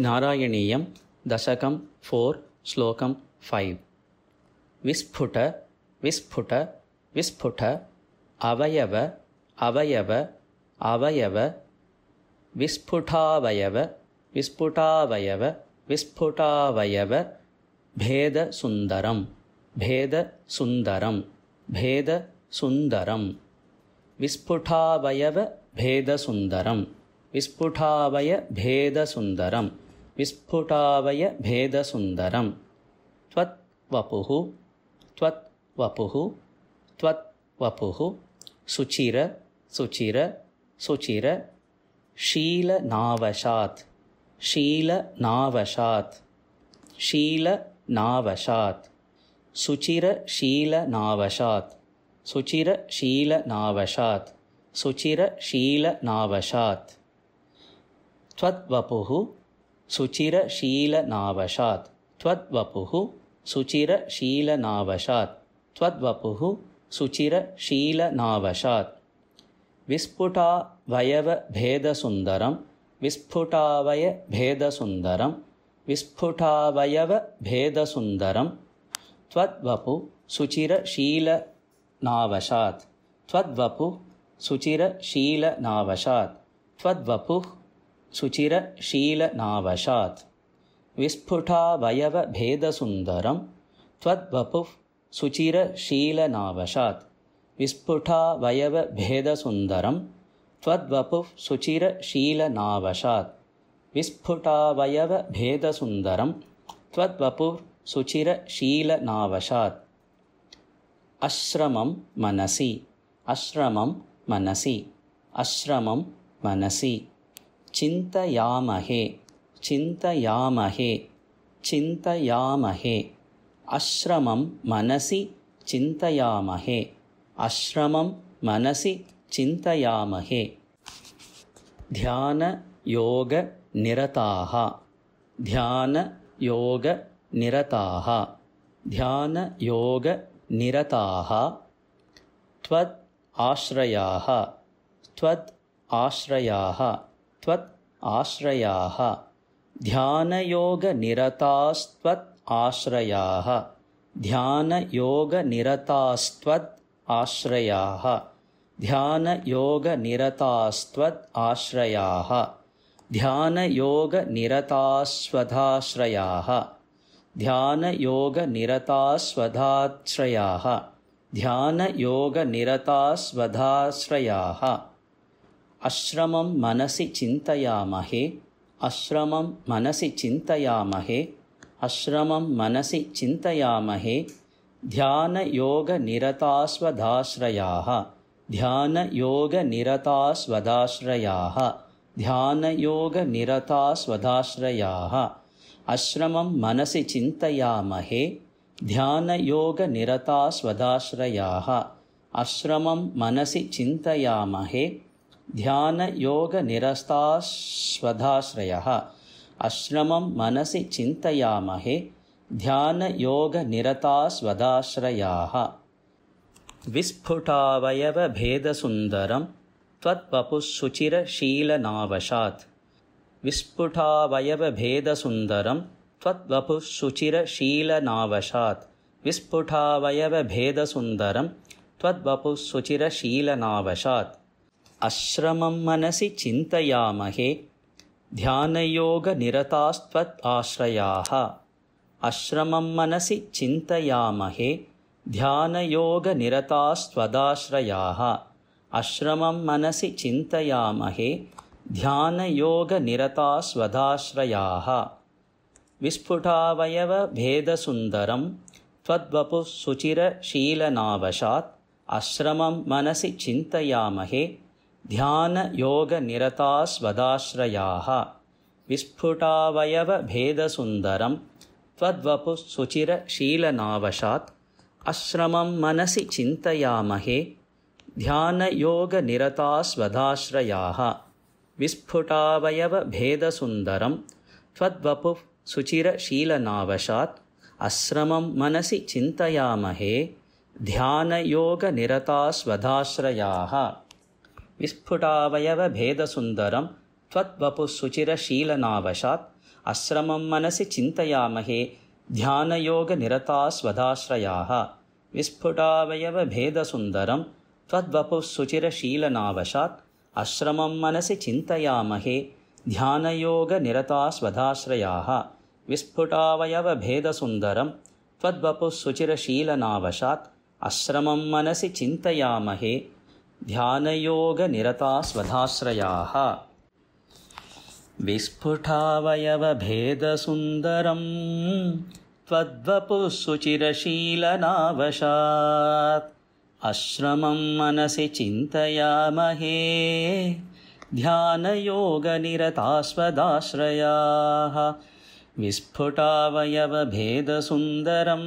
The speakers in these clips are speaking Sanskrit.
नारायणीयं दशकं 4 श्लोकं 5 विस्फुट विस्फुट विस्फुट अवयव अवयव अवयव विस्फुटावयव विस्फुटावयव विस्फुटावयव भेदसुन्दरं भेदसुन्दरं भेदसुन्दरं विस्फुटावयव भेदसुन्दरं विस्फुटावय भेदसुन्दरं विस्फुटावय भेदसुन्दरं त्वत्वपुः त्वत्वपुः त्वत्वपुः सुचिर सुचिर सुचिर शीलनावशात् शीलनावशात् शीलनावशात् सुचिरशीलनावशात् सुचिरशीलनावशात् सुचिरशीलनावशात् त्वद्वपुः सुचिरशीलनावशात् त्वद्वपुः सुचिरशीलनावशात् त्वद्वपुः सुचिरशीलनावशात् विस्फुटावयवभेदसुन्दरं विस्फुटावयभेदसुन्दरं विस्फुटावयवभेदसुन्दरं त्वद्वपुः सुचिरशीलनावशात् त्वद्वपुः सुचिरशीलनावशात् त्वद्वपुः सुचिरशीलनावशात् विस्फुटावयवभेदसुन्दरं त्वद्वपुः सुचिरशीलनावशात् विस्फुटावयवभेदसुन्दरं त्वद्वपुः सुचिरशीलनावशात् विस्फुटावयवभेदसुन्दरं त्वद्वपुः सुचिरशीलनावशात् अश्रमं मनसि अश्रमं मनसि अश्रमं मनसि चिन्तयामहे चिन्तयामहे चिन्तयामहे अश्रमं मनसि चिन्तयामहे अश्रमं मनसि चिन्तयामहे ध्यानयोगनिरताः ध्यानयोगनिरताः ध्यानयोगनिरताः त्वद् आश्रयाः त्वद् आश्रयाः त्वद् आश्रयाः ध्यानयोगनिरतास्त्वद् आश्रयाः ध्यानयोगनिरतास्त्वद् आश्रयाः ध्यानयोगनिरतास्त्वद् आश्रयाः ध्यानयोगनिरतास्वधाश्रयाः ध्यानयोगनिरतास्वधाश्रयाः ध्यानयोगनिरतास्वधाश्रयाः अश्रमं मनसि चिन्तयामहे अश्रमं मनसि चिन्तयामहे अश्रमं मनसि चिन्तयामहे ध्यानयोगनिरतास्वधाश्रयाः ध्यानयोगनिरतास्वधाश्रयाः ध्यानयोगनिरतास्वधाश्रयाः अश्रमं मनसि चिन्तयामहे ध्यानयोगनिरतास्वधाश्रयाः अश्रमं मनसि चिन्तयामहे ध्यानयोगनिरतास्वधाश्रयः अश्रमं मनसि चिन्तयामहे ध्यानयोगनिरतास्वधाश्रयाः विस्फुटावयवभेदसुन्दरं त्वद्वपुः सुचिरशीलनावशात् विस्फुटावयवभेदसुन्दरं त्वद्वपुः सुचिरशीलनावशात् विस्फुटावयवभेदसुन्दरं त्वद्वपुः सुचिरशीलनावशात् अश्रमं मनसि चिन्तयामहे ध्यानयोगनिरतास्त्वद् आश्रयाः अश्रमं मनसि चिन्तयामहे ध्यानयोगनिरतास्त्वदाश्रयाः अश्रमं मनसि चिन्तयामहे ध्यानयोगनिरतास्वधाश्रयाः विस्फुटावयवभेदसुन्दरं त्वद्वपुः सुचिरशीलनावशात् अश्रमं मनसि चिन्तयामहे ध्यानयोगनिरतास्वधाश्रयाः विस्फुटावयवभेदसुन्दरं त्वद्वपुः सुचिरशीलनावशात् अश्रमं मनसि चिन्तयामहे ध्यानयोगनिरतास्वधाश्रयाः विस्फुटावयवभेदसुन्दरं त्वद्वपुः सुचिरशीलनावशात् अश्रमं मनसि चिन्तयामहे ध्यानयोगनिरतास्वधाश्रयाः विस्फुटावयवभेदसुन्दरं त्वद्वपुः सुचिरशीलनावशात् आश्रमं मनसि चिन्तयामहे ध्यानयोगनिरताः स्वधाश्रयाः विस्फुटावयवभेदसुन्दरं त्वद्वपुः सुचिरशीलनावशात् आश्रमं मनसि चिन्तयामहे ध्यानयोगनिरताः स्वधाश्रयाः विस्फुटावयवभेदसुन्दरं त्वद्वपुः सुचिरशीलनावशात् आश्रमं मनसि चिन्तयामहे ध्यानयोगनिरताः स्वधाश्रयाः विस्फुटावयवभेदसुन्दरं त्वद्वपुः सुचिरशीलनावशात् आश्रमं मनसि चिन्तयामहे ध्यानयोगनिरताः स्वधाश्रयाः विस्फुटावयवभेदसुन्दरं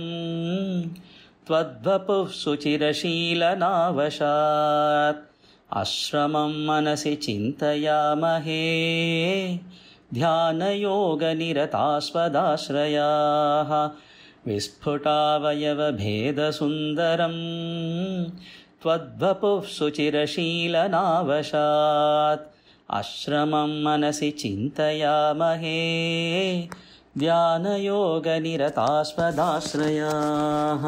त्वद्वपुः सुचिरशीलनावशात् आश्रमं मनसि चिन्तयामहे ध्यानयोगनिरताः स्वधाश्रयाः विस्फुटावयवभेदसुन्दरं त्वद्वपुः सुचिरशीलनावशात् आश्रमं मनसि चिन्तयामहे ध्यानयोगनिरताः स्वधाश्रयाः।